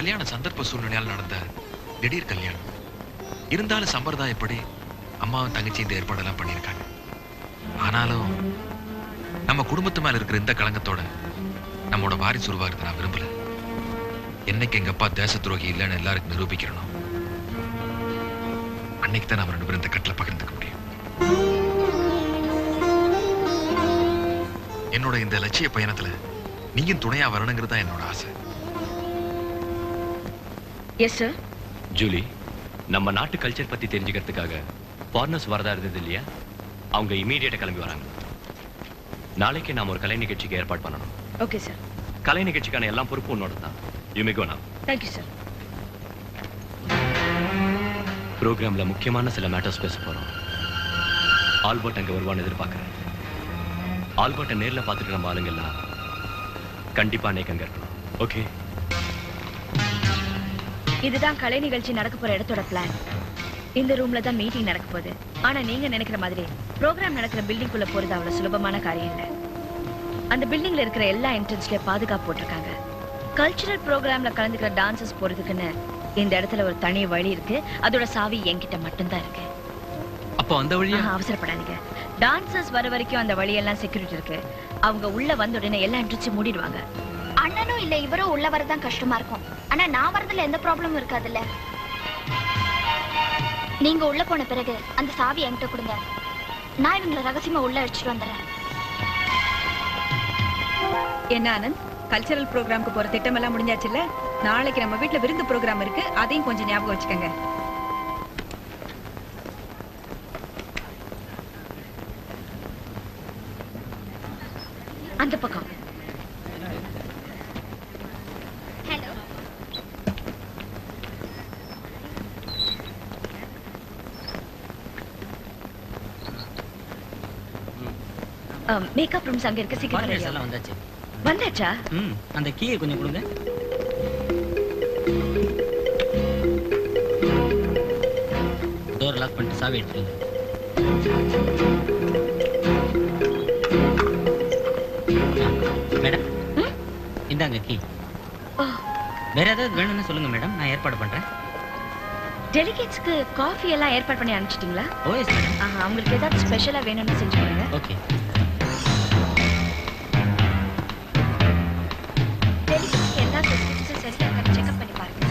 கல்யாண சந்தர்ப்ப சூழ்நிலையால் நடந்த திடீர் கல்யாணம். இருந்தாலும் சம்பிரதாயப்படி அம்மாவும் தங்கச்சி இந்த ஏற்பாடெல்லாம் பண்ணியிருக்காங்க. ஆனாலும் நம்ம குடும்பத்து மேல இருக்கிற இந்த களங்கத்தோட நம்மோட வாரிசு உருவாகிறது நான் விரும்பல. என்னைக்கு எங்க அப்பா தேச துரோகி இல்லைன்னு எல்லாருக்கும் நிரூபிக்கிறோம், அன்னைக்கு தான் நம்ம 2 பேரும் இந்த கட்டில பகிர்ந்துக்க முடியும். என்னோட இந்த லட்சிய பயணத்துல நீயும் துணையா வரணுங்கிறது தான் என்னோட ஆசை. Yes sir. ஜூலி, நம்ம நாட்டு கல்ச்சர் பத்தி தெரிஞ்சுக்கிறதுக்காக ஃபாரினர்ஸ் வரதா இருந்தது இல்லையா? அவங்க இமீடியட்டா கிளம்பி வராங்க. நாளைக்கு நாம ஒரு கலை நிகழ்ச்சிக்கு ஏற்பாடு பண்ணணும். Okay sir. கலை நிகழ்ச்சிக்கான எல்லாம் பொறுப்பு உன்னோட தான். You may go now. Thank you sir. ப்ரோக்ராம்ல முக்கியமான சில மேட்டர்ஸ் பேச போறோம். ஆல்பர்ட் அங்க வருவான்னு எதிர்பார்க்கிறேன். ஆல்பர்ட்டை நேர்ல பார்த்துட்டு நம்ம ஆளுங்க எல்லாம் கண்டிப்பா அன்னைக்கு அங்க இருக்கணும். ஓகே? இதுதான் கலை நிகழ்ச்சி நடக்க போற இடத்தோட பிளான். இந்த ரூம்ல தான் மீட்டிங் நடக்க போகுது. ஆனா நீங்க நினைக்கிற மாதிரி ப்ரோக்ராம் நடக்கிற பில்டிங் குள்ள போறது அவ்வளவு சுலபமான காரியம் இல்ல. அந்த பில்டிங்ல இருக்கிற எல்லா என்ட்ரன்ஸ்லயும் பாதுகாப்பு போட்டிருக்காங்க. கல்ச்சுரல் ப்ரோக்ராம்ல கலந்துக்கிற டான்சர்ஸ் போறதுக்குன்னு இந்த இடத்துல ஒரு தனி வழி இருக்கு. அதோட சாவி என்கிட்ட மட்டும்தான் இருக்கு. அப்போ அந்த வழியா அவசரப்படாதீங்க. டான்சர்ஸ் வர வரைக்கும் அந்த வழியெல்லாம் செக்யூரிட்டி இருக்கு. அவங்க உள்ள வந்த உடனே எல்லா என்ட்ரன்ஸையும் மூடிடுவாங்க. அண்ணனும் இல்ல இவரும் உள்ள வரதான் கஷ்டமா இருக்கும். ஆனா நான் வரதுல எந்த ப்ராப்ளமும் இருக்காதுல்ல. நீங்க உள்ள போன பிறகு அந்த சாவி என்கிட்ட கொடுங்க. நான் இவங்களை ரகசியமா உள்ள அடிச்சுட்டு வந்துடுறேன். என்ன ஆனந்த், கல்ச்சரல் ப்ரோக்ராம்க்கு போற திட்டம் எல்லாம் முடிஞ்சாச்சுல்ல? நாளைக்கு நம்ம வீட்டுல விருந்து ப்ரோக்ராம் இருக்கு, அதையும் கொஞ்சம் ஞாபகம் வச்சுக்கோங்க. அந்த பக்கம். ஹலோ. மேக்கப் ரூம்ஸ் அங்க இருக்கு. சீக்கிரம் எல்லாம் வந்தாச்சு. வந்தாச்சா? அந்த கீயை கொஞ்சம் கொடுங்க. டோர் லாக் பண்ணிட்டு சாவி எடுத்துருங்க. மேடம், இந்தாங்க கீ. வேற ஏதாவது வேணும்னு சொல்லுங்க மேடம், நான் ஏற்பாடு பண்றேன். டெலிகேட்ஸ்க்கு காஃபி எல்லாம் ஏற்பாடு பண்ணி அனுப்பிச்சிட்டீங்களா? ஓ எஸ் மேடம். அவங்களுக்கு ஏதாவது ஸ்பெஷலா வேணும்னு செஞ்சு கொடுங்க. ஓகே. டெலிகேட்ஸ்க்கு எல்லா ஃபெசிலிட்டிஸும் சரியா இருக்கான்னு செக்அப் பண்ணி பாருங்க.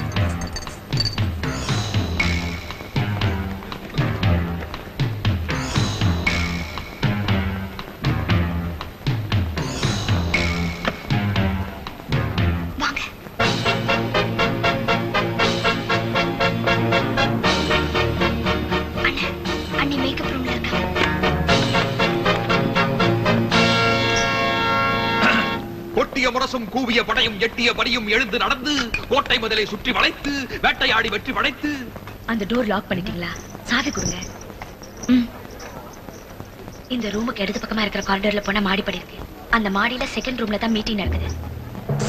முரசும் கூவிய படையும் எட்டிய படியும் எழுந்து நடந்து கோட்டை முதலை சுற்றி வளைத்து வேட்டையாடி வெற்றி படைத்து. அந்த டோர் லாக் பண்ணிட்டீங்களா? சாவி கொடுங்க. இந்த ரூமுக்கு இடது பக்கமா இருக்கிற காரிடர்ல போனா மாடிப்படி இருக்கு. அந்த மாடியில செகண்ட் ரூம்ல தான் மீட்டிங் நடக்குது.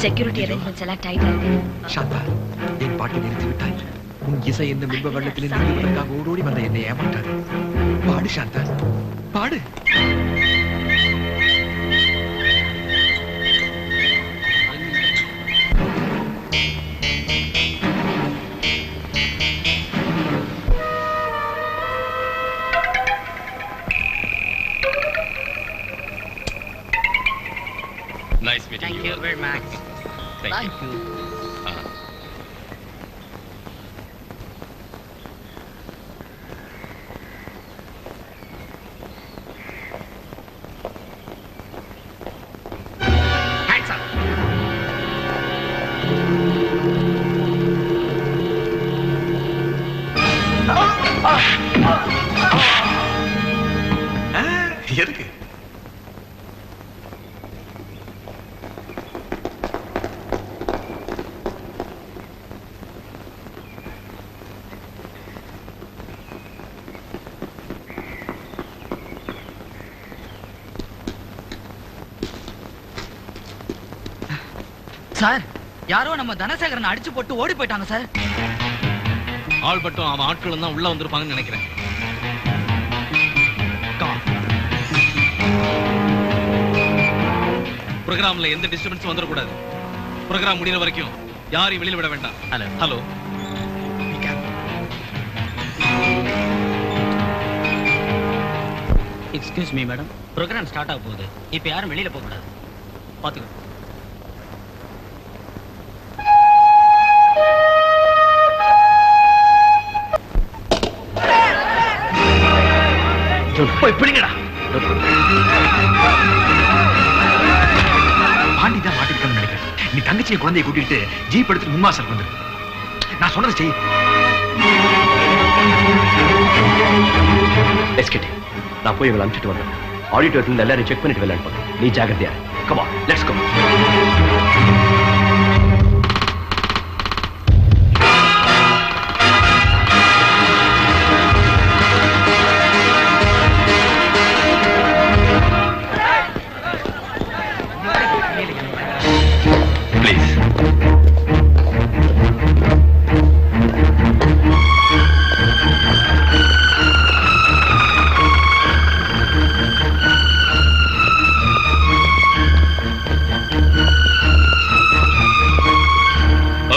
செக்யூரிட்டி அரேஞ்ச்மெண்ட்ஸ் எல்லாம் டைட்டா இருக்கு. சாந்தா, என் பாட்டு நிறுத்தி விட்டாய். உன் இசை என்ன மின்ப வெள்ளத்தில் நிறுத்துவதற்காக ஓடோடி வந்த என்னை ஏமாட்டார். பாடு சாந்தா, பாடு. Nice meeting you. Thank you very much. Thank you. Hands up. எதுக்கு? சார், யாரோ நம்ம தனசேகரன் அடிச்சு போட்டு ஓடி போயிட்டாங்க சார். ஆல்பர்ட்டும் அவன் ஆட்களும் தான் உள்ள வந்திருப்பாங்கன்னு நினைக்கிறேன். ப்ரோக்ராம்ல எந்த டிஸ்டர்பன்ஸும் வந்துடக்கூடாது. ப்ரோக்ராம் முடிகிற வரைக்கும் யாரையும் வெளியில விட வேண்டாம். Hello hello. Excuse me madam, programme start ஆக போகுது. இப்போ யாரும் வெளியில போக கூடாது. பார்த்துக்கோ. போய் பிடிங்கடா. பாண்டி தான் மாட்டிருக்கணும்னு நினைக்கிறேன். நீ தங்கச்சியை குழந்தையை கூட்டிட்டு ஜீப் எடுத்துட்டு முன்வாசல் வந்துரு. நான் சொன்னதை செய். எஸ்கேட்டி, நான் போய் இவங்களை அனுப்பிச்சிட்டு வந்தேன். ஆடிட்டோரியத்தில் எல்லாரும் செக் பண்ணிட்டு விளையாடுவாங்க. நீ ஜாகிரதையா. Come on, let's go. Please.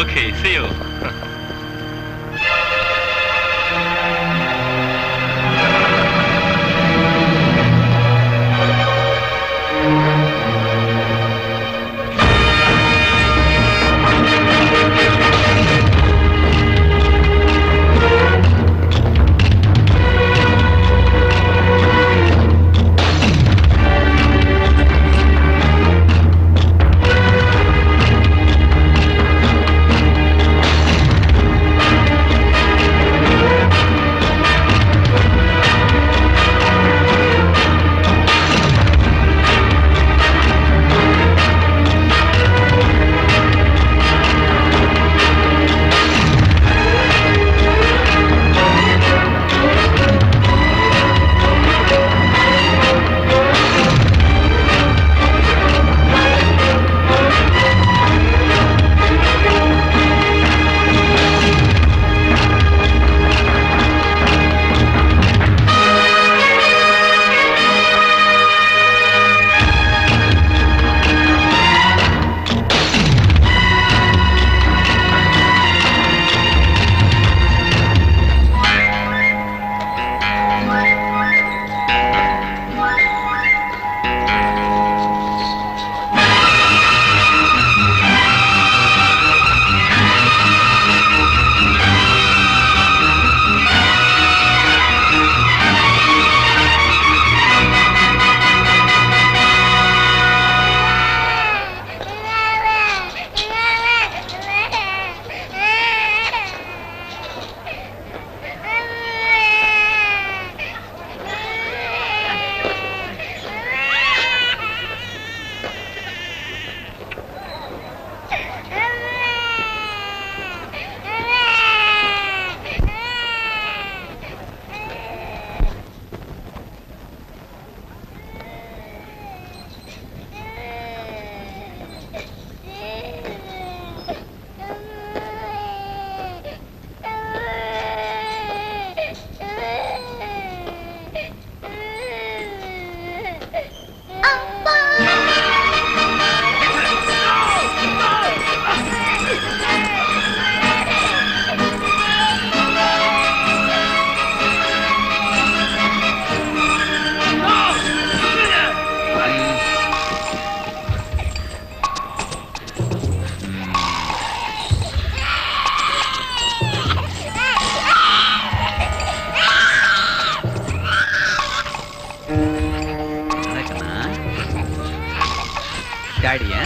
Okay, see you. டாடியா